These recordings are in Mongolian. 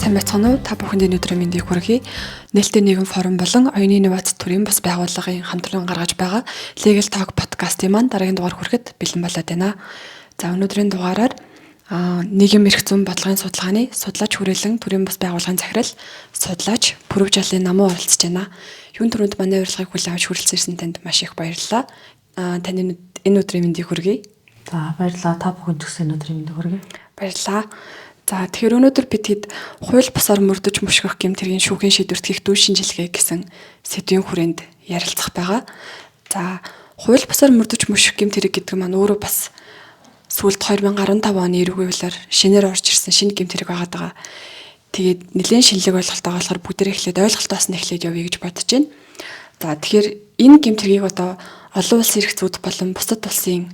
сайн байцгаана уу? Та бүхэнд өнөөдрийн мэндийг хүргэе. Нээлттэй нийгэм форум болон оюуны инновац төрийн бас байгууллагын хамтран гаргаж байгаа Legal Talk подкастын маань дараагийн дугаар хүрэхэд бэлэн болоод байна. За өнөөдрийн дугаараар нийгэм эрх зүйн бодлогын судалгааны судлаач хүрээлэн төрийн бас байгууллагын захирал судлаач Пүрэв Жалын намуу оролцож байна. Юун төрөнд манай урилгыг хүлээн авч хүрэлцэн танд маш их баярлалаа. Таны энэ өдрийн мэндийг хүргэе. За баярлалаа. Та бүхэнд ч гэсэн өдрийн мэндийг хүргэе. Баярлалаа. За тэгэхээр өнөөдөр бид хэд хууль бусаар мөрдөж мушгих гэмтэргийн шүүхийн шийдвэрт хийх дүн шинжилгээ гэсэн сэдвийн хүрээнд ярилцах байгаа. За хууль бусаар мөрдөж мушгих гэмтэрэг гэдэг маань өөрөө бас сүүлд 2015 оны эрүүгийн хуулиар шинээр орж ирсэн шинэ гэмтэрэг байгаа. Тэгээд нэлээд шинэлэг ойлголттой болохоор бүгдээ эхлээд ойлголтоос нь эхлээд явъя гэж бодож байна. За тэгэхээр энэ гэмтэргийг одоо олон улсын эрх зүйд болон бусад улсын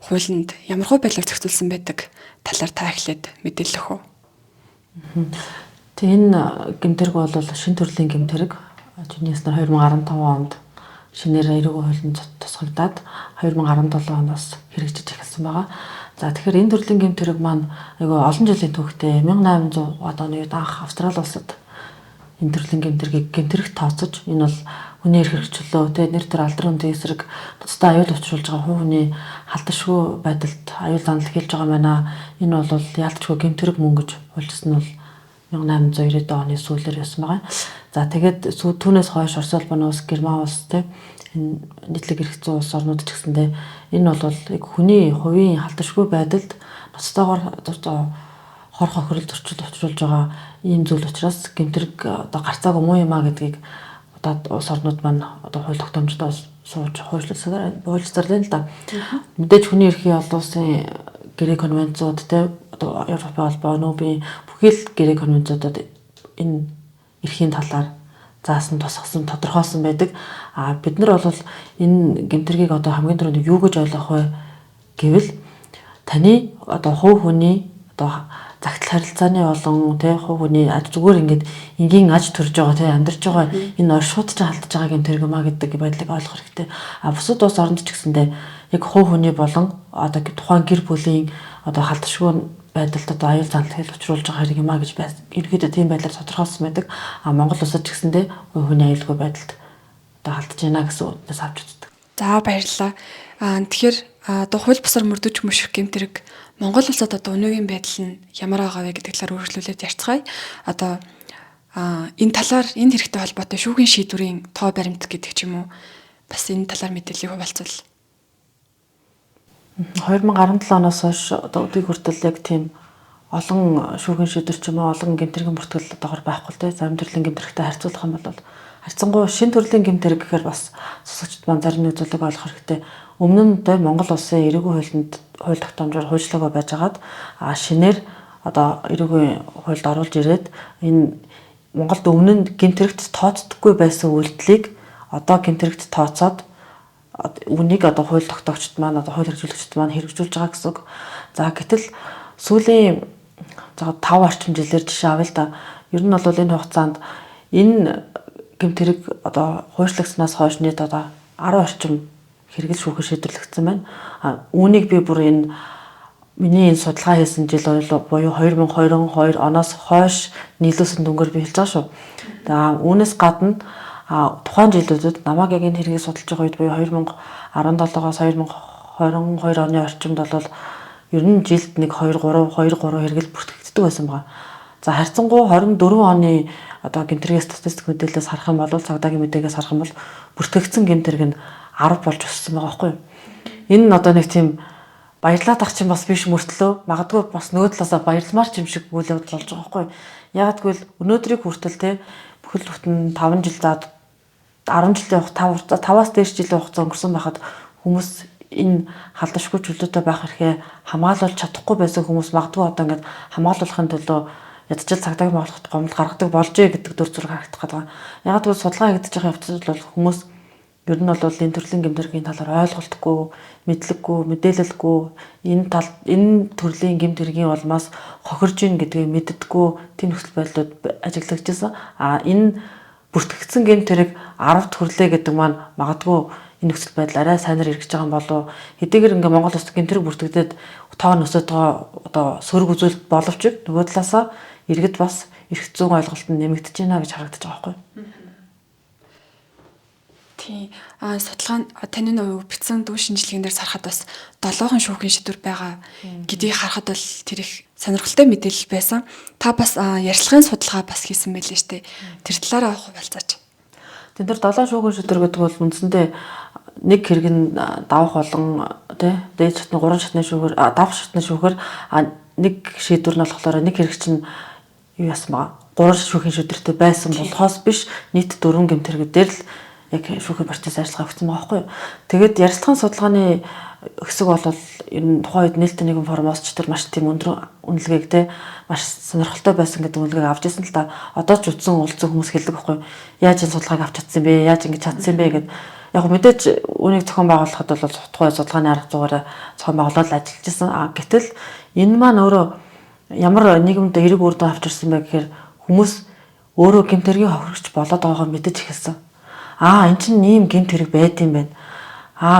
хуулинд ямар хөө байдлаар зохицуулсан байдаг талаар та эхлээд мэдээлэх үү. Тэгээ энэ гэмтэрэг бол шинэ төрлийн гэмтэрэг. Жинээс нар 2015 онд шинээр эрүүгийн хуулинд тусгагдаад 2017 оноос хэрэгжиж эхэлсэн байгаа. За тэгэхээр энэ төрлийн гэмтэрэг маань айгүй олон жилийн түүхтэй 1800 оны үед анх Австрали улсад энэ төрлийн гэмтэрэг тооцож энэ бол хүний эрх хэрэгчлөө нэр төр алдрын үндийн эсрэг тусдаа аюул учруулж байгаа хүний халдашгүй байдалд аюул занал хэлж байгаа байна. Энэ бол яалтчгүй гэмтэрэг мөн гэж хуульчсан нь бол 1890 оны сүүлээр ясан байгаа. За тэгээд түүнээс хойш Орос улбаны улс, Герман улс энэ нийтлэг эрх зүйн улс орнууд ч гэсэндээ энэ бол яг хүний хувийн халдашгүй байдалд ноцтойгоор хор хохирол зөрчил учруулж байгаа ийм зүйл учраас гэмтэрэг одоо гарцаагүй муу юм а гэдгийг одоо улс орнууд маань одоо хууль тогтоомжтой сууж хуульчлалцарлаа л да. Мэдээж хүний эрхийн олон улсын гэрээ конвенцууд одоо Европын холбоо, НОБ-ийн бүхий л гэрээ конвенцуудад энэ эрхийн талаар заасан тусгасан тодорхойлсон байдаг. Бид нар бол энэ гэмтэргийг одоо хамгийн түрүүнд юу гэж ойлгох вэ гэвэл таны одоо хувь хүний одоо загтал харилцааны болон хувь хүний зүгээр ингээд энгийн аж төрж байгаа амьдарч байгаа энэ оршууд ч алдж байгаа гэмтэрэг маа гэдэг байдлыг ойлгох хэрэгтэй. Бусад улс оронд ч гэсэндээ яг хувь хүний болон одоо тухайн гэр бүлийн одоо халдшгүй байдалд одоо аюул занал хэл учруулж байгаа хэрэг юм а гэж ерөөдөө тийм байдлаар тодорхойлсон байдаг. Монгол улсад ч гэсэндээ хүний аюулгүй байдалд одоо халдж байна гэсэн үгнээс авч үздэг. За баярлалаа. Тэгэхээр одоо хууль бусаар мөрдөж мушгих гэмтэрэг Монгол улсад одоо өнөөгийн байдал нь ямар байгаа вэ гэдэг талаар үргэлжлүүлээд ярьцгаая. Одоо энэ талаар энэ хэрэгтэй холбоотой шүүхийн шийдвэрийн тоо баримт гэдэг ч юм уу бас энэ талаар мэдээллийг хуваалцвал. 2017 оноос хойш одоо өдөрт хүртэл яг тийм олон шүүхийн шийдвэр ч юм уу олон гэмтэргийн бүртгэл доогоор байхгүй л дээ. Зарим төрлийн гэмтэрэгтэй харьцуулах юм бол харьцангуй шинэ төрлийн гэмтэрэг гэхээр бас сонсогчд маань зарим нэг зүйлийг ойлгох хэрэгтэй. Өмнө нь одоо Монгол улсын эрүүгийн хууль тогтоомжоор хуульчлаагаа байжгаад шинээр одоо эрүүгийн хуульд оруулж ирээд энэ Монголд өмнө нь гэмтэрэгт тооцдоггүй байсан үйлдэлийг одоо гэмтэрэгт тооцоод үнийг одоо хууль тогтоогчд маань одоо хууль хэрэгжүүлэгчд маань хэрэгжүүлж байгаа гэсэн үг. За гэтэл сүүлийн 5 орчим жилээр жишээ авъя л да. Ер нь бол энэ хугацаанд энэ гэмтэрэг одоо хуульчлагснаас хойш нийт одоо 10 орчим хэрэгэл шүүхэд шийдвэрлэгдсэн байна. Үүнийг би бүр энэ миний энэ судалгаа хийсэн жил буюу 2022 оноос хойш нийлүүлсэн дүнгээр би хэлж байгаа шүү. За үүнээс гадна тухайн жилүүдэд намайг яг энэ хэрэгийг судалж байгаа үед буюу 2017-оос 2022 оны орчимд бол ер нь жилд нэг 2 3 хэрэгэл бүртгэгддэг байсан байна. За харьцангуй 24 оны одоо гэмтэргийн статистик мэдээлэлээс харах юм бол цагдаагийн мэдээлэлээс харах юм бол бүртгэгдсэн гэмтэрэг нь 10 болж өссөн байгаа байхгүй юу? Энэ нь одоо нэг тийм баярлаад ах чинь бас биш мөртлөө магадгүй бас нөгөө талаасаа баярламар ч юм шиг үйл явдал болж байгаа байхгүй юу? Яг тэгвэл өнөөдрийг хүртэл бүхэл бүтэн 5 жил заад 10 жилийн хугацаа 5-аас дээш жилийн хугацаа өнгөрсөн байхад хүмүүс энэ халдашгүй чөлөөтэй байх эрхээ хамгаалуулж чадахгүй байсан хүмүүс магадгүй одоо ингээд хамгаалуулахын төлөө ядчил цагдаагийн байгууллагт гомдол гаргадаг болжээ гэдэг дүр зураг харагдах гэдэг. Яг тэгвэл судалгаа хийгдэж байгаа явцад бол хүмүүс ер нь бол энэ төрлийн гэмтэргийн талаар ойлголтгүй, мэдлэггүй, мэдээлэлгүй энэ төрлийн гэмтэргийн улмаас хохирж ийн гэдгийг мэддэггүй тийм нөхцөл байдлууд ажиглагдчихсан. Энэ бүртгэгдсэн гэмтэрэг 10-т хүрлээ гэдэг маань магадгүй энэ нөхцөл байдал арай сайнаар эргэж байгаа юм болов хэдийгээр ингээ Монгол улсад гэмтэрэг бүртгэгдээд тоо нөсөд байгаа одоо сөрөг үзүүлэлт боловч нөгөө талаасаа иргэд бас эрх зүйн ойлголт нь нэмэгдэж байна гэж харагдаж байгаа байхгүй. Тийм. Судалгаа таны нөө бичсэн дүү шинжилгээнээр сарахад бас 7хан шүүхийн шийдвэр байгаа гэдгийг харахад бол тэр их сонирхолтой мэдээлэл байсан. Та бас ярьцлагын судалгаа бас хийсэн байлээ шүү дээ. Тэр талаараа хуваалцаач. Тэн дээр 7 шүүхийн шийдвэр гэдэг бол үндсэндээ нэг хэрэг нь давах болон тий дээд шатны 3 шатны шүүгээр давах шатны шүүхээр нэг шийдвэр нь болохоор нэг хэрэг чинь юу яасан баа 3 шүүхийн шийдвэртэй байсан болохоос биш нийт 4 гэмтэрэг дээр л яг шүүхийн процесс ажиллагаа өгсөн байгаа байхгүй юу. Тэгээд ярилцлагын судалгааны хэсэг бол ер нь тухайн үед нээлттэй нэгэн формоос ч тэр маш тийм өндөр үнэлгээг те маш сонирхолтой байсан гэдэг үнэлгээг авч ирсэн л да. Одоо ч үдсэн уулзсан хүмүүс хэлдэг байхгүй юу. Яаж энэ судалгааг авч чадсан бэ? Яаж ингэж чадсан бэ гэд. Яг мэдээж үүнийг зохион байгуулахад бол тухайн судалгааны арга зүйрээ зохион байгуулалт ажиллаж ирсэн. Гэтэл энэ маань өөрөө ямар нийгэмд эерэг үр дүн авч ирсэн бэ гэхээр хүмүүс өөрөө гэмтэргийн хохирогч болоод байгаагаа мэдэж эхэлсэн. Эн чинь ийм гэмт хэрэг байд юм байна.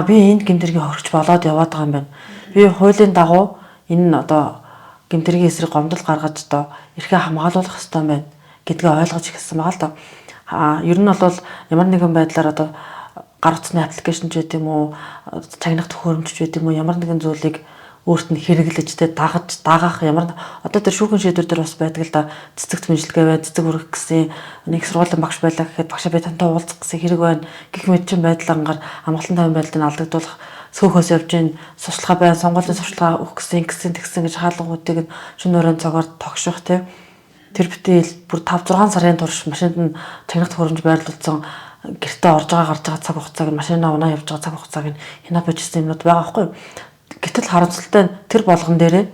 Би энд гэмтэргийн хохирогч болоод яваад байгаа юм байна. Би хуулийн дагуу энэ одоо гэмтэргийн эсрэг гомдол гаргаж одоо эрхээ хамгаалуулах хэрэгтэй юм байна гэдгээ ойлгож эхэлсэн байгаа л да. Ер нь бол ямар нэгэн байдлаар одоо гар утасны аппликейшн ч гэдэг юм уу, чагнах төхөөрөмж ч гэдэг юм уу, ямар нэгэн зүйлийг өөрт нь хэрэглэж тэ дагах ямар одоо тэр шүүхэн шийдвэр дээр бас байдаг л да. Цэцэгт мэнжилгээ бай, цэцэг өргөх гэсэн нэг сургуулийн багш байлаа гэхэд багшаа би тантай уулзах гэсэн хэрэг байна. Гэх мэт чинь байдлаар амгалан тайван байдлыг алдагдуулах сөөхөөс явж ийн сурчлага бай, сонгуулийн сурчлага өгөх гэсэн тэгсэн гэж хаалгуудыг нь шөнө өрөөнд цагаар тогших тэ. Тэр битэл бүр 5-6 сарын турш машинд нь чагнах төхөөрөмж байрлуулсан гэртээ орж байгаа гарч байгаа цаг хугацааг нь машинаа унаа явж байгаа цаг хугацааг нь хянаа бижсэн юмнууд байгаа байхгүй юу? Гэтэл харамсалтай нь тэр болгон дээрээ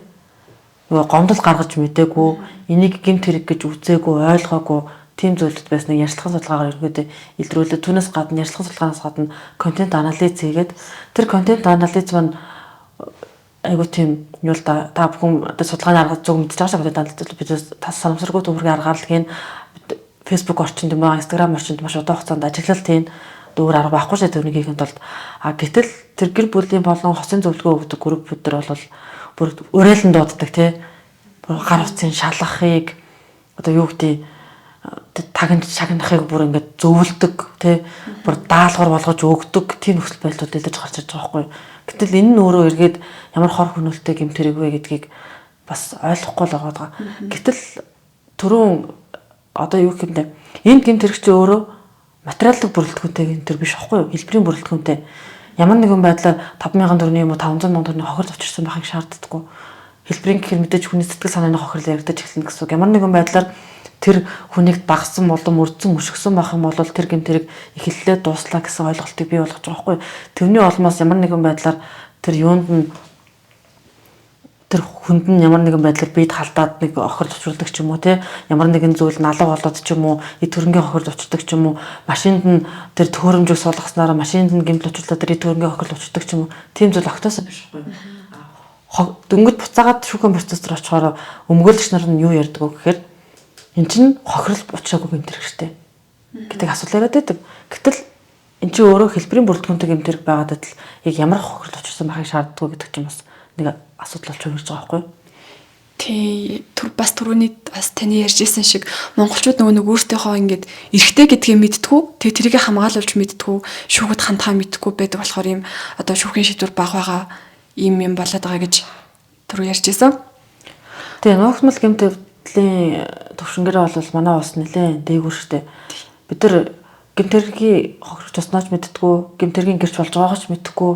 нөгөө гомдол гаргаж мэдээгүй, энийг гэмт хэрэг гэж үзээгүй, ойлгоогүй тийм зүйлүүд байсныг ярилцлагын судалгаагаар ерөнхийдөө илрүүлээд түүнээс гадна ярилцлагын судалгаанаас гадна контент анализ хийгээд тэр контент анализ маань айгуу тийм юу л та бүхэн одоо судалгааны арга зөв мэдчихэж байгаа контент анализ бид тас санамсаргүй төвөргийн аргаар л хийн Facebook орчинд юм аа Instagram орчинд маш удаан хугацаанд ажиглалт хийн өөр арга байхгүй шээ тэрнийг хийхэд бол гэтэл тэр гэр бүлийн болон хосын зөвлөгөө өгдөг группүүд төр бол бүр уриалан дууддаг тий гар утсын шалгахыг одоо юу гэдэг тагнаж шагнахыг бүр ингээд зөвлөдөг тий бүр даалгавар болгож өгдөг тийм нөхцөл байдлууд илэрж гарч ирж байгаа байхгүй. Гэтэл энэ нь өөрөө эргээд ямар хор хөнөөлтэй гэмт хэрэг вэ гэдгийг бас ойлгохгүй л байгаа. Гэтэл түрүүн одоо юу гэмдэ энэ гэмт хэрэг чи өөрөө материалын бүрэлдэхүүнтэй гэмт хэрэг биш байхгүй юу? Хэлбэрийн бүрэлдэхүүнтэй. Ямар нэгэн байдлаар 5,000 төгрөгийн юм уу 500,000 төгрөгийн хохирол авчирсан байхыг шаарддаггүй. Хэлбэрийн гэхээр мэдээж хүний сэтгэл санааны хохирол яригдаж эхэлнэ гэсэн үг. Ямар нэгэн байдлаар тэр хүнийг дагсан болон мөрдсөн өшгсөн байх юм бол тэр гэмт хэрэг эхэллээ дууслаа гэсэн ойлголтыг бий болгож байгаа байхгүй юу? Тэрний улмаас ямар нэгэн байдлаар тэр юунд нь тэр хүнд нь ямар нэгэн байдлаар бид халдаад нэг охирол учруулдаг ч юм уу те ямар нэгэн зүйл налуу болоод ч юм уу төрөнгийн охирол учруулдаг ч юм уу машинд нь тэр төхөөрөмжийг суулгаснараа машинд нь гэмтэл учруулаад тэр төрөнгийн охирол учруулдаг ч юм уу тийм зүйл огтоосоо биш байхгүй дөнгөж буцаагаад шүүхэн процессор очихоор өмгөөлөгч нар нь юу ярьдаг вэ гэхээр эн чинь хохирол учраагүй гэмт хэрэг штэ гэдэг асуудал яриад байдаг. Гэтэл эн чинь өөрөө хэлбэрийн бүрэлдэхүүнтэй гэмт хэрэг байгаад л яг ямар хохирол учирсан байхыг шаарддаг гэдэг ч юм бас нэг асуудал болж байгаа байхгүй юу? Тий, бас түрүүний бас таны ярьжсэн шиг монголчууд нөгөө өөртөөхөө ингээд эрэгтэй гэдгийг мэдтгүү, тэгээ тэрийг хамгаалуулж мэдтгүү, шүүхэд хандхаа мэдтгүү байдаг болохоор ийм одоо шүүхийн шийдвэр бага байгаа ийм юм болоод байгаа гэж түрүү ярьжсэн. Тэгээ нуугдмал гэмт хэргийн төвшнгэрээ бол манай улс нэлээд дээгүүр штэ. Бид нар гэмт хэргийн хохирогч туснаач мэдтгүү, гэмт хэргийн гэрч болж байгаач мэдтгүү.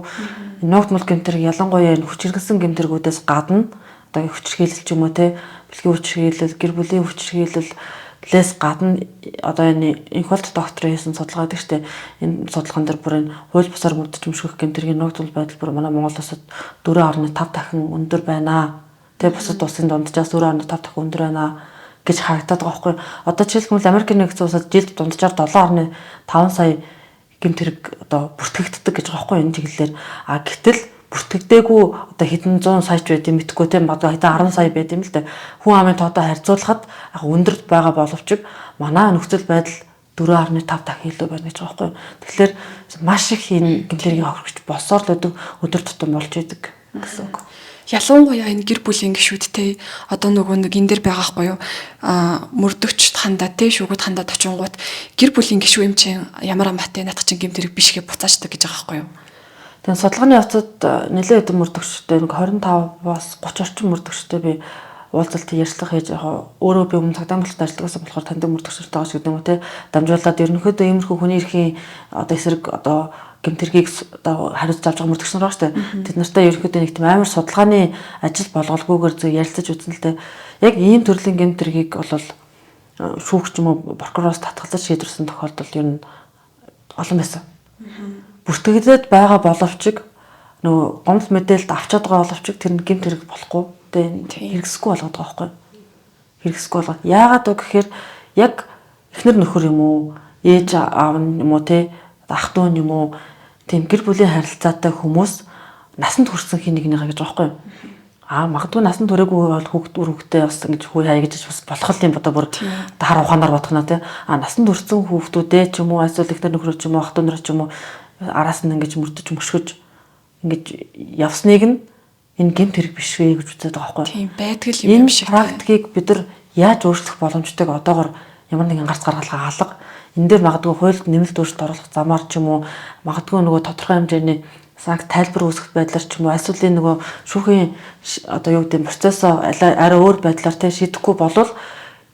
Нуугдмал гэмт хэрэг ялангуяа хүч хэрэгсэн гэмт хэрэгүүдээс гадна одоо хүчирхийлэл ч юм уу те бэлгийн хүчирхийлэл, гэр бүлийн хүчирхийлэлээс гадна одоо энэ инхолт докторын хийсэн судалгаа гэдэг чинь энэ судалгаан дээр бүр энэ хууль бусаар мөрдөж өмшгөх гэмт хэргийн нуугдмал байдал бүр манай Монгол улсад 4.5 дахин өндөр байна. Тэгээ бусад улсын дунджаас 4.5 дахин өндөр байна гэж харагдаад байгаа байхгүй. Одоо жишээлбэл Америкийн нэгдсэн улсад жилд дунджаар 7.5 сая гэмт хэрэг одоо бүртгэгддэг гэж байгаа байхгүй энэ чиглэлээр. Гэтэл бүртгэгдээгүй одоо хэдэн 100 сая ч байд юм мэдгүй те магадгүй хэдэн 10 сая байд юм л да. Хүн амын тоотой харьцуулахад яг өндөрт байгаа боловч манай нөхцөл байдал 4.5 дахин илүү байна гэж байгаа байхгүй. Тэгэхээр маш их энэ гэмт хэргийн хохирогч босоор л өдөр тутам болж идэг гэсэн үг. Ялангуяа энэ гэр бүлийн гишүүдтэй одоо нөгөө нэг энэ дэр байгаа хгүй юу мөрдөгчд хандаа те шүүгүүд хандаад очингууд гэр бүлийн гишүү юм чинь ямар амттай надад чинь гэмтэрэг бишгээ буцаачдаг гэж байгаа хгүй юу. Тэгээд судалгааны явцад нэлээд хэдэн мөрдөгчтэй нэг 25-аас 30 орчим мөрдөгчтэй би уулзалт ярьцлага хийж өөрөө би өмнө цагдаа мөрөлд ажиллагсан болохоор таньдаг мөрдөгчтэй байгаа ч гэдэг юм те дамжуулаад ерөнхийдөө иймэрхүү хүний эрхийн одоо эсрэг одоо гэмтэргийг одоо хариуцж авч байгаа мөрдөгч нар байгаа шүү дээ. Тэд нартай ерөнхийдөө нэг тийм амар судалгааны ажил болголгүйгээр зөв ярилцаж үзсэн л дээ. Яг ийм төрлийн гэмтэргийг бол шүүгч юм уу прокуророос татгалзаж шийдвэрсэн тохиолдол ер нь олон байсан. Бүртгэгдээд байгаа боловч нөгөө гомдол мэдээлэлд авчаад байгаа боловч тэр нь гэмт хэрэг болохгүй тэгээ хэрэгсэхгүй болгоод байгаа байхгүй. Хэрэгсэхгүй болгоод яагаад вэ гэхээр яг эхнэр нөхөр юм уу ээж аав юм уу те ах дүү юм уу тийм гэр бүлийн харилцаатай хүмүүс насанд хүрсэн хин нэгнийгаа гэж байгаа байхгүй. Магадгүй насанд хүрээгүй бол хүүхдээ бас ингэж хүй хаяа гэж бас болох юм бодоо бүр хар ухаанаар бодох нь те насанд хүрсэн хүүхдүүдээ ч юм уу эсвэл эхнэр нөхрөө ч юм уу ах дүү нар ч юм уу араас нь ингэж мөрдөж мөшгөж ингэж явсныг нь энэ гэмт хэрэг биш вэ гэж үздэг байгаа байхгүй. Тийм байдаг л юм шиг. Энэ практикийг бид нар яаж өөрчлөх боломжтойг одоогоор ямар нэгэн гарц гаргалгаа алга. Энэ дээр магадгүй хуульд нэмэлт өөрчлөлт оруулах замаар ч юм уу магадгүй нөгөө тодорхой хэмжээний санкц тайлбар үүсгэх байдлаар ч юм уу эсвэл нөгөө шүүхийн одоо юу гэдэг процессоо арай өөр байдлаар те шийдэхгүй болвол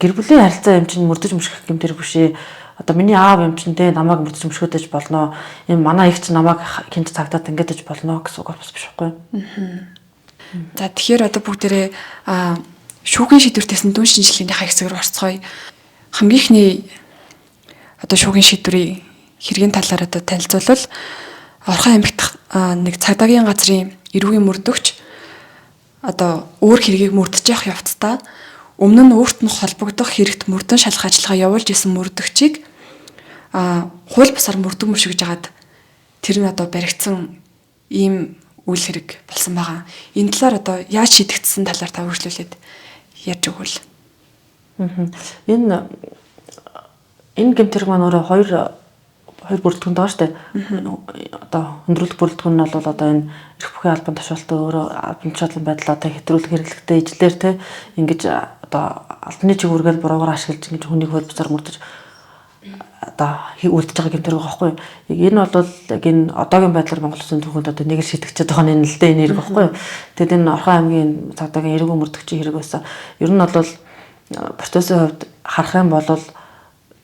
гэр бүлийн харилцаа юм чинь мөрдөж мөшгөх гэмт хэрэг биш ээ. Одоо миний аав юм чинь те намайг мөрдөж мөшгөдөж болно. Энэ манай их чинь намайг хинт цагтаад ингэдэж болно гэсэн үг бас биш байхгүй. За тэгэхээр одоо бүгдээрээ шүүхийн шийдвэртээс нь дүн шинжилгээнийхаа хэсэг рүү орцгоё. Хамгийн ихний одоо шүүхийн шийдвэрийн хэргийн талаар одоо танилцуулбал Орхон аймагт нэг цагдаагийн газрын эрүүгийн мөрдөгч одоо өөр хэргийг мөрдөж явах явцдаа өмнө нь өөрт нь холбогдох хэрэгт мөрдөн шалгах ажиллагаа явуулж исэн мөрдөгчийг хууль бусаар мөрдөг мөшгөж агаад тэр нь одоо баригдсан ийм үйл хэрэг болсон байгаа. Энэ талаар одоо яаж шийдэгдсэн талаар та үргэлжлүүлээд ярьж өгвөл. Энэ гэмт хэрэг маань өөрөө хоёр бүрэлдэхүүн байгаа шүү дээ. Одоо өндрүүлэх бүрэлдэхүүн нь бол одоо энэ эрх бүхий албан тушаалтаа өөрөө албан тушаалын байдлаа та хэтрүүлэх хэрэглэхтэй ижлэр те ингэж одоо албаны чиглэлээр буруугаар ашиглаж ингэж хүнийг хууль бусаар мөрдөж одоо үлдэж байгаа гэмт хэрэг байхгүй. Яг энэ бол яг энэ одоогийн байдлаар Монгол Улсын түүхэнд одоо нэг л шийдэгчээд байгаа нь л дээ энэ хэрэг байхгүй. Тэгэд энэ Орхон аймгийн цагдаагийн эрүүгийн мөрдөгчийн хэрэг байсан. Ер нь бол процессын хувьд харах юм бол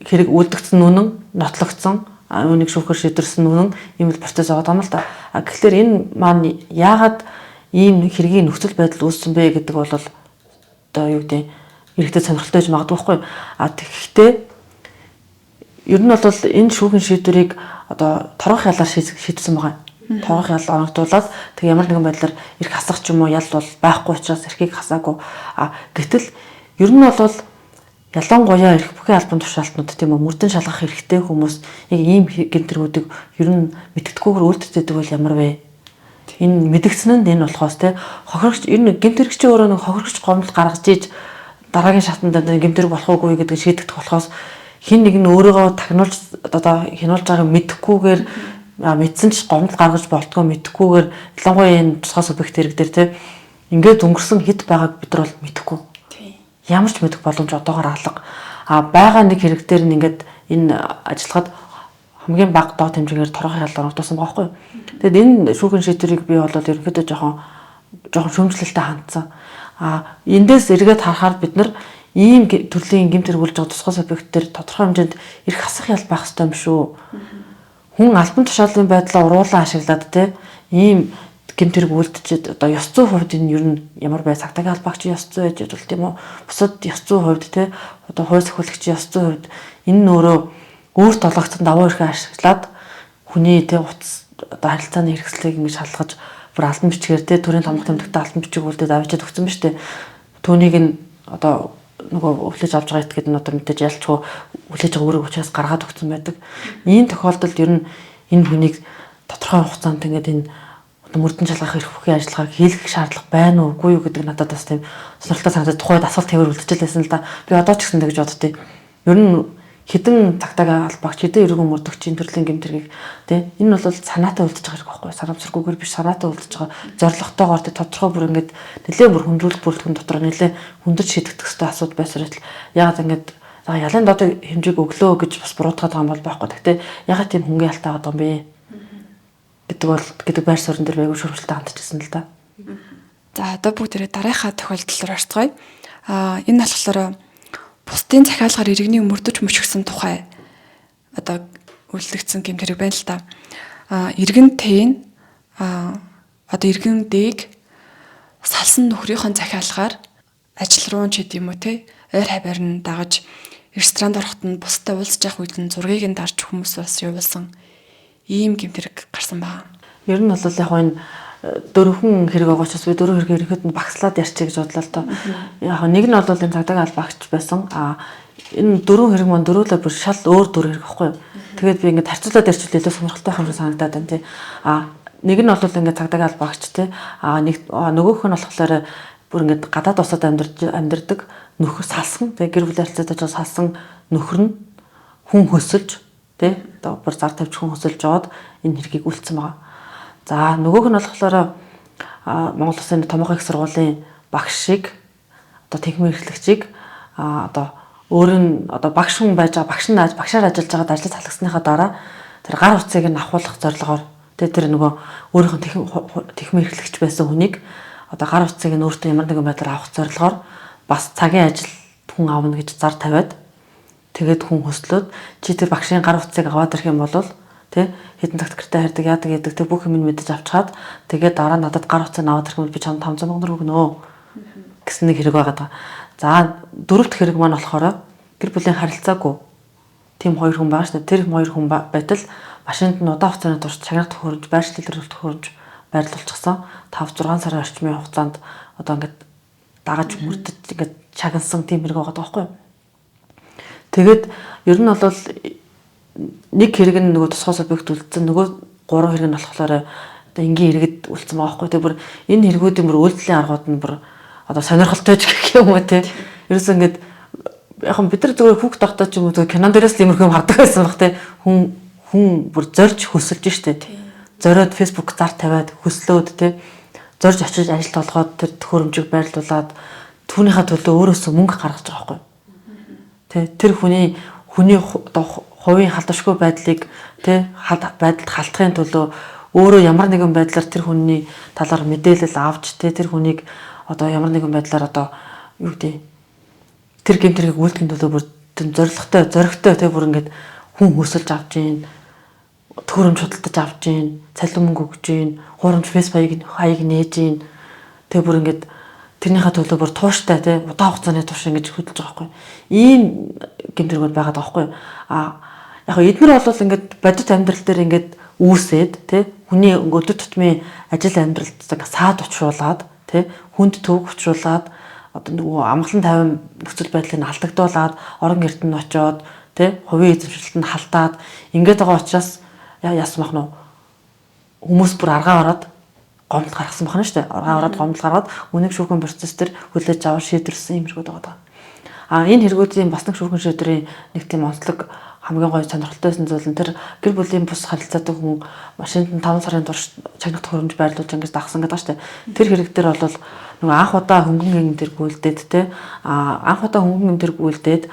хэрэг үлдэгдсэн үнэн нотлогдсон үүнийг шүүхээр шийдвэрсэн үнэн ийм л процесс байгаа юм л да. Тэгэхээр энэ маань яагаад ийм хэргийн нөхцөл байдал үүссэн бэ гэдэг бол одоо юу гэдэг эрэгтэй сонирхолтой байж магадгүй байхгүй. Тэгэхдээ ер нь бол энэ шүүхийн шийдвэрийг одоо торгох ялаар шийдсэн байгаа. Торгох ял оногдуулаад тэг ямар нэгэн байдлаар эрх хасах ч юм уу ял бол байхгүй учраас эрхийг хасаагүй. Гэтэл ер нь бол ялангуяа эрх бүхий албан тушаалтнууд тийм үү мөрдөн шалгах хэрэгтэй хүмүүс яг ийм гэмтэргүүдийг ер нь мэдгэдэггүйгээр үлддэгдэг бол ямар вэ? Энэ мэдгдсэн нь энэ болохоос те хохирогч ер нь гэмтэрэгчийн өөрөө нэг хохирогч гомдол гаргаж ийж дараагийн шатанд гэмтэрэг болох уугүй гэдэг шийдэгдэх болохоос хин нэг нь өөрийгөө тагнуулж одоо хянуулж байгааг мэдэхгүйгээр мэдсэн ч гомдол гаргаж болтгоо мэдэхгүйгээр ялангуяа энэ тусгай субъект хэрэг дээр те ингээд өнгөрсөн хэд байгааг бид нар бол мэдэхгүй. Ямар ч мэдэх боломж одоогоор алга. Байгаа нэг хэрэг дээр нь ингээд энэ ажиллахад хамгийн бага доод хэмжээгээр торгох ял оногдсон байгаа байхгүй. Тэгэд энэ шүүхийн шийдвэрийг би бол ерөнхийдөө жоохон шөмжлөлтэй хандсан. Эндээс эргээд харахаар бид нар ийм төрлийн гэмт хэрэг болж байгаа тусгай субъект дээр тодорхой хэмжээнд эрх хасах ял байх ёстой юм шүү. Хүн албан тушаалын байдлаа уруулан ашиглаад те ийм гэмт хэрэг үлдчихэд одоо ёс зүйн хувьд энэ ер нь ямар бай цагтаагийн албаагч ёс зүй гэж бол тийм үү бусад ёс зүйн хувьд те одоо хууль сахиулагч ёс зүйн хувьд энэ нь өөрөө өөрт олгогдсон даваа эрхээ ашиглаад хүний те утас одоо харилцааны хэрэгслийг ингэж шалгаж бүр албан бичгээр те төрийн томх тэмдэгтээ албан бичиг үлдээд авчиад өгсөн ба штэ түүнийг нь одоо нөгөө өвлөж авч байгаа этгээд нь одоо мэдээж ялчгүй өвлөж байгаа өөрөг учраас гаргаад өгсөн байдаг. Ийм тохиолдолд ер нь энэ хүнийг тодорхой хугацаанд ингээд энэ мөрдөн шалгах эрх бүхий ажиллагааг хийлгэх шаардлага байна уугүй юу гэдэг надад бас тийм сонирхолтой санагдаад тухайд асуулт тавиар үлдчихлээсэн л да. Би одоо ч гэсэн тэгж боддتي. Ер нь хідэн тагтаагаа албагч хідэн эргэн мөрдөгчийн төрлийн гэмтэргийг тий энэ бол санаатай үлдэж байгаа хэрэг байхгүй санамсаргүйгээр биш санаатай үлдэж байгаа зорилготойгоор тий тодорхой бүр ингээд нэлээд бүр хүндрүүлэх бүрэлдэхүүн дотор нэлээд хүндэж шийдэгдэх хэвээр асуудал байсаар л ягаад ингээд ялын доотой хэмжээг өглөө гэж бас буруутгаад байгаа юм бол байхгүй гэхдээ ягаад тийм хөнгөн ялтаа байгаа юм бэ гэдэг байр суурин дээр байгуу шүрхэлтэй хандчихсан л да. За одоо бүгдээрээ дарааийнхаа тохиолдол руу орцгоё. Энэ болохоор бусдын захиалгаар иргэний мөрдөж мөчгсөн тухай одоо үйлдэгдсэн гэмтэрэг байна л да. Иргэн тэн одоо иргэн дээг салсан нөхрийнхөө захиалгаар ажил руу ч гэдэм үү те ойр хаваар нь дагаж ресторанд ороход нь бусдад уулзж явах үед нь зургийг нь дарж хүмүүс бас явуулсан ийм гэмтэрэг гарсан байна. Ер нь бол яг энэ дөрвөн хэрэг байгаа ч бас би дөрвөн хэрэг ирэхэд нь багслаад ярьчих гэж бодлоо л доо. Яг нэг нь бол энэ цагдаагийн албаагч байсан. Энэ дөрвөн хэрэг маань дөрвөлөө бүр шал өөр дөрвөн хэрэг байхгүй юу. Тэгээд би ингээд харьцуулаад ярьчихвал илүү сонирхолтой юм шиг санагдаад байна тий. Нэг нь бол ингээд цагдаагийн албаагч тий. Нэг нөгөөх нь болохоор бүр ингээд гадаад усад амьдардаг нөхөр салсан тий гэр бүлийн харилцаатай ч салсан нөхөр нь хүн хөсөлж тий одоо бүр зар тавьж хүн хөсөлж жоод энэ хэргийг үлдсэн байгаа. За нөгөөх нь болохоор Монгол Улсын томоохон их сургуулийн багшийг одоо техник эрхлэгчийг одоо өөр нь одоо багш хүн байж байгаа багшаар ажиллаж байгаад ажил салгасныхаа дараа тэр гар утсыг нь авахуулах зорилгоор тэр нөгөө өөрийнх нь техник эрхлэгч байсан хүнийг одоо гар утсыг нь өөртөө ямар нэгэн байдлаар авах зорилгоор бас цагийн ажил хүн авна гэж зар тавиад тэгээд хүн хөслөөд чи тэр багшийн гар утсыг аваад ирэх юм бол тий хэдэн тактиктэй хайрдаг яадаг гэдэг тэг бүх юм мэдэж авчгаад тэгээд дараа надад гар утсыг аваад ирэх юм бол би чамд 500 сая өгнө гэсэн нэг хэрэг байгаа. За дөрөвт хэрэг маань болохоор гэр бүлийн харилцаагүй тийм хоёр хүн байгаа шүү дээ. Тэр хоёр хүн байтал машинд нь удаан хугацааны турш чагнах төхөөрөмж, байршлал төлөвлөлт төхөөрөмж байрлуулчихсан 5-6 сарын орчмын хугацаанд одоо ингээд дагаж мөрдөж ингээд чагнасан тийм хэрэг байгаа байхгүй юу. Тэгээд ер нь бол нэг хэрэг нь нөгөө тусгай субъект үлдсэн нөгөө гурван хэрэг нь болохоор одоо энгийн иргэд үлдсэн байгаа байхгүй. Тэгээд бүр энэ хэрэгүүдийн бүр үйлдэлийн аргууд нь бүр одоо сонирхолтой ч гэх юм уу те. Ерөөсөө ингээд яг бид нар зүгээр хүүхд тогтоо ч юм уу кинон дээрээс л иймэрхүү юм хардаг байсан баг те. Хүн бүр зорж хөсөлж штэ. Зориод Facebook зар тавиад хөслөөд те. Зорж очиж ажил толгоод тэр төхөөрөмжийг байрлуулад түүнийхээ төлөө өөрөөсөө мөнгө гаргаж байгаа байхгүй. Тэ тэр хүний одоо хувийн халдваршгүй байдлыг тэ байдалд халтахын төлөө өөрөө ямар нэгэн байдлаар тэр хүний талаар мэдээлэл авч тэ тэр хүнийг одоо ямар нэгэн байдлаар одоо юу гэдэг тэр гэмтрийг үйлдэхин төлөө бүр зоригтой тэ бүр ингээд хүн хөсөлж авч гин төхөөрөмж худалдаж авч гин цалин мөнгө өгж гин хуурамч фэйсбુક хаяг нээж гин тэ бүр ингээд тэрнийхээ төлөө бүр тууштай тий удаан хугацааны турш ингэж хөдөлж байгаа байхгүй. Ийм гэмтрэгүүд байгаад байгаа байхгүй. Яг эднэр бол ингээд бодит амьдрал дээр ингээд үүсээд тий хүний өдөр тутмын ажил амьдралд саад учруулад тий хүнд төвөг учруулад одоо нөгөө амгалан тайван нөхцөл байдлыг алдагдуулаад орон эрдэнэ нь очоод тий хувийн эзэмшилтэнд халтаад ингээд байгаа учраас яасан мах нь хүмүүс бүр аргаа ороод гомдол гаргасан байна шүү дээ. Аргаа ороод гомдол гаргаад үнэг шүүхэн процесс төр хүлээж аваад шийдвэрлсэн юм хэрэгүүд байгаа. Энэ хэрэгүүдийн бас нэг шүүхэн шийдвэрийн нэг тийм онцлог хамгийн гоё сонирхолтойсэн зүйл нь тэр гэр бүлийн бус харилцаатай хүн машинд нь 5 сарын турш чагнах төхөөрөмж байрлуулж ингэж дагсан гэдэг шүү дээ. Тэр хэрэг дээр бол нөгөө анх удаа хөнгөн гэмтэр гүйлдээд те анх удаа хөнгөн гэмтэр гүйлдээд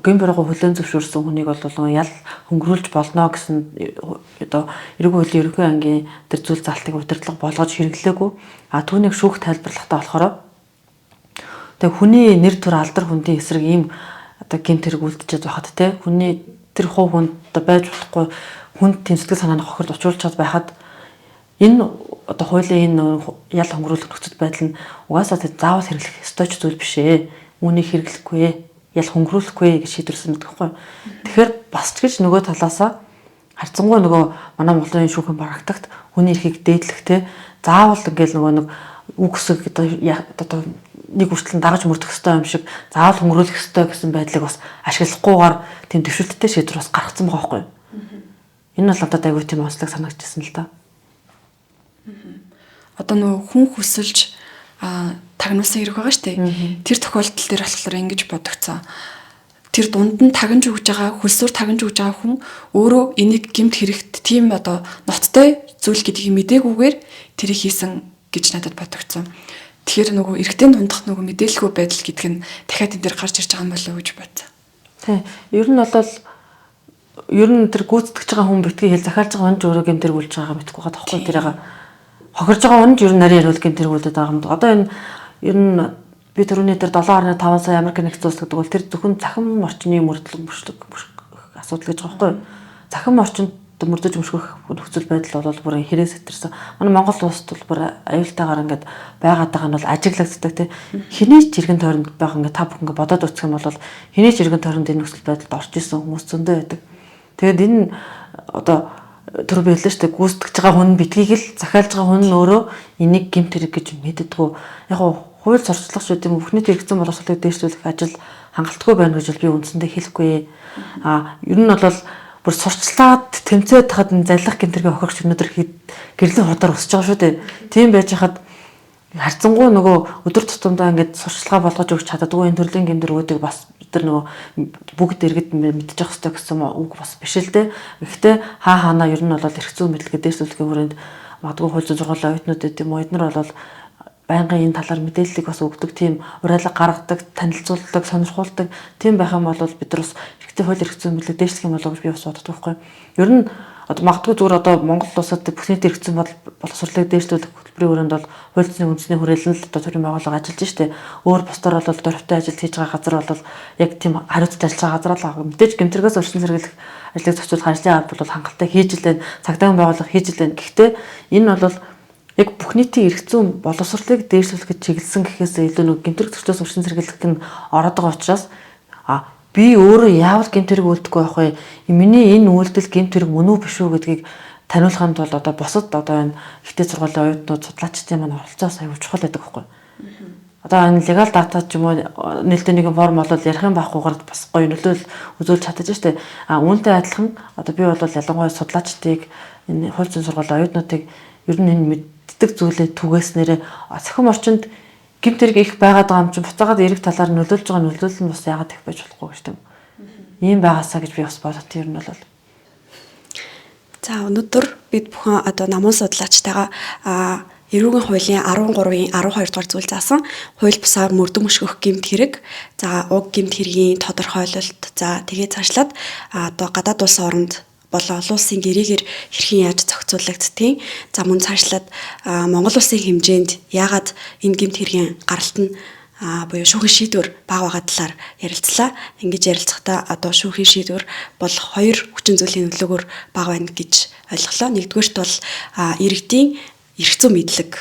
гэн бэрэгөө хүлэн зөвшөөрсөн хүнийг бол нөгөө ял хөнгөрүүлж болно гэсэн одоо эргүү хөлийн ерөнхий ангийн тэр зүйл залтыг удирдлага болгож хэрэглээгүй түүнийг шүүх тайлбарлахтаа болохоор тэг хүний нэр төр алдар хүндийн эсрэг ийм одоо гэмтэр гүйлдэж байхад те хүний тэр хувь хүнд одоо байж болохгүй хүнд тийм сэтгэл санааны хохирд учруулж чад байхад энэ одоо хуулийн энэ ял хөнгөрүүлэх нөхцөл байдал нь угаасаа заавал хэрэглэх ёстой ч зүйл биш ээ. Үүнийг хэрэглэхгүй ял хөнгөрүүлэхгүй гэж шийдвэрсэн гэдэг байхгүй. Тэгэхээр бас ч гэж нөгөө талаасаа харьцангуй нөгөө манай Монголын шүүхэн барагдагт хүний эрхийг дээдлэх те заавал ингээл нөгөө нэг үгсэг одоо нэг үртлэн дагаж мөрдөх ёстой юм шиг заавал хөнгөрүүлэх ёстой гэсэн байдлыг бас ашиглахгүйгээр тийм төвшөлттэй шийдвэр бас гаргацсан байгаа байхгүй. Энэ бол одоо айгүй тийм онцлог санагдчихсан л да. Одоо нөгөө хүн хүсэлж тагнуулсан хэрэг байгаа шүү дээ. Тэр тохиолдол дээр болохоор ингэж бодогцоо. тэр дунд нь тагнж өгж байгаа хөлсөөр тагнж өгж байгаа хүн өөрөө энийг гэмт хэрэгт тийм одоо ноцтой зүйл гэдгийг мдэггүйгээр тэрийг хийсэн гэж надад бодогдсон. Тэгэхээр нөгөө эрэгтэй дундах нөгөө мэдээлэлгүй байдал гэдэг нь дахиад энэ дээр гарч ирж байгаа юм болов уу гэж бодсон. Тийм. Ер нь тэр гүйцэтгэж байгаа хүн битгий хэл захиалж байгаа хүн ч өөрөө гэмтэр үлж байгаа мэдхгүй байгаа тоххой тэрийг хохирж байгаа хүн ч ер нь нарийн хариулт гэмтэргүүлээд байгаа юм. Одоо энэ ер нь би түрүүний дээр 7.5 сая Америк нэгдсэн улс гэдэг бол тэр зөвхөн захин орчны мөрдлөг асуудал гэж байгаа байхгүй юу? Захин орчинд мөрдөж мөшгөх нөхцөл байдал бол бүр хэрэг сэтэрсэн. Манай Монгол улсад бол бүр аюултайгаар ингээд байгаад байгаа нь бол ажиглагддаг тийм. Хэний ч иргэн тойронд байгаа ингээд та бүхэн ингээд бодоод үзэх юм бол хэний ч иргэн тойронд энэ нөхцөл байдалд орж исэн хүмүүс зөндөө байдаг. Тэгээд энэ одоо түр байлаа шүү дээ гүйцэтгэж байгаа хүн битгийг л захиалж байгаа хүн өөрөө энийг гэмт хэрэг гэж мэддэггүй. Яг хууль сурталчлах шүү дээ бүхний хэрэгцсэн боловсролыг дээшлүүлэх ажил хангалтгүй байна гэж би үндсэндээ хэлэхгүй. Ер нь бол бүр сурчлаад тэмцээд тахад заллах гэмтэргийн охирч өнөдөр гэрлийн худаар өсөж байгаа шүү дээ. Тийм байж хахад харьцангуй нөгөө өдөр тутамдаа ингээд сурчлагаа болгож өгч чаддаггүй энэ төрлийн гэмтэргүүдийг бас тэр нөгөө бүгд иргэд мэдчих хэвээр гэсэн үг бас биш л дээ. Гэхдээ хаанаа ер нь бол эрх зүйн мэдлэгээ дээшлүүлэхийн хүрээнд магадгүй хууль зүйн сургуулийн оюутнууд гэдэм үү эднэр бол байнгын энэ талаар мэдээллийг бас өгдөг тийм уриалга гаргадаг, танилцуулдаг, сонирхуулдаг тийм байх юм бол бид нар бас эрхтэй хууль эрх зүйн мэдлэг дээшлэх юм болов уу гэж би бас боддог байхгүй. Ер нь одоо магадгүй зүгээр одоо Монгол улсад бүхний эрх зүйн боловсролыг дээшлүүлэх хөтөлбөрийн хүрээнд бол хууль зүйн үндэсний хүрээлэн л одоо төрийн байгууллага ажиллаж штэ. Өөр бусдаар бол дөрвтэй ажил хийж байгаа газар бол яг тийм хариуцж ажиллаж байгаа газар л мэдээж гэмтэргээс урьдчилан сэргийлэх ажлыг зохицуулах ажлын бол хангалттай хийж л байна. Цагдаагийн байгууллага хийж л байна. Гэхдээ энэ бол яг бүх нийтийн эрх зүйн боловсролыг дээшлүүлэх гэж чиглэсэн гэхээс илүү нэг гэмтэрэг зөрчилөөс урьдчилан сэргийлэх нь ороод байгаа учраас би өөрөө яавал гэмтэрэг үлдэхгүй байх вэ? Миний энэ үйлдэл гэмтэрэг мөн үү биш үү гэдгийг таниулаханд бол одоо бусад одоо энэ ихтэй сургуулийн оюутнууд судлаачдын маань оролцоос аюул чухал байдаг байхгүй. Одоо энэ legal data ч юм уу нээлттэй нэгэн форм бол ярих юм байхгүйгээр бас гоё нөлөөлөл үзүүлж чадаж штэ. Үүнтэй адилхан одоо би бол ялангуяа судлаачдыг энэ хууль зүйн сургуулийн оюутнуудыг ер нь энэ мэддэг зүйлээ түгээснээрээ цахим орчинд гэмтэрэг их байгаад байгаа юм чинь буцаагаад эрэг талаар нөлөөлж байгаа нөлөөлөл нь бас яагаад их байж болохгүй гэж тийм. Ийм байгаасаа гэж би бас бодот ер нь бол. За өнөөдөр бид бүхэн одоо намын судлаачтайгаа эрүүгийн хуулийн 13-ийн 12 дугаар зүйл заасан хууль бусаар мөрдөн мөшгөх гэмт хэрэг, за уг гэмт хэргийн тодорхойлолт, за тэгээ цаашлаад одоо гадаад улс оронд болон олон улсын гэрээгээр хэрхэн яаж зохицуулагддгийг, за мөн цаашлаад Монгол улсын хэмжээнд яагаад энэ гэмт хэргийн гаралт нь буюу шүүхийн шийдвэр бага байгаа талаар ярилцлаа. Ингэж ярилцахдаа одоо шүүхийн шийдвэр бол хоёр хүчин зүйлийн нөлөөгөөр бага байна гэж ойлголоо. Нэгдүгээрт бол иргэдийн эрх зүйн мэдлэг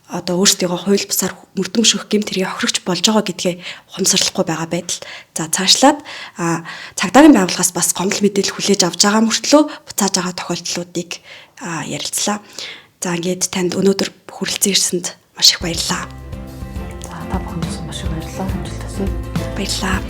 одоо өөрсдийнхөө хууль бусаар мөрдөн мөшгөх гэмт хэргийг хохирогч болж байгаа гэдгээ ухамсарлахгүй байгаа байдал. За цаашлаад цагдаагийн байгууллагаас бас гомдол мэдээлэл хүлээж авч байгаа мөртлөө буцааж байгаа тохиолдлуудыг ярилцлаа. За ингээд танд өнөөдөр хүрэлцэн ирсэнд маш их баярлалаа. Та бүхэнд маш их баярлалаа. Амжилт хүсье. Баярлалаа.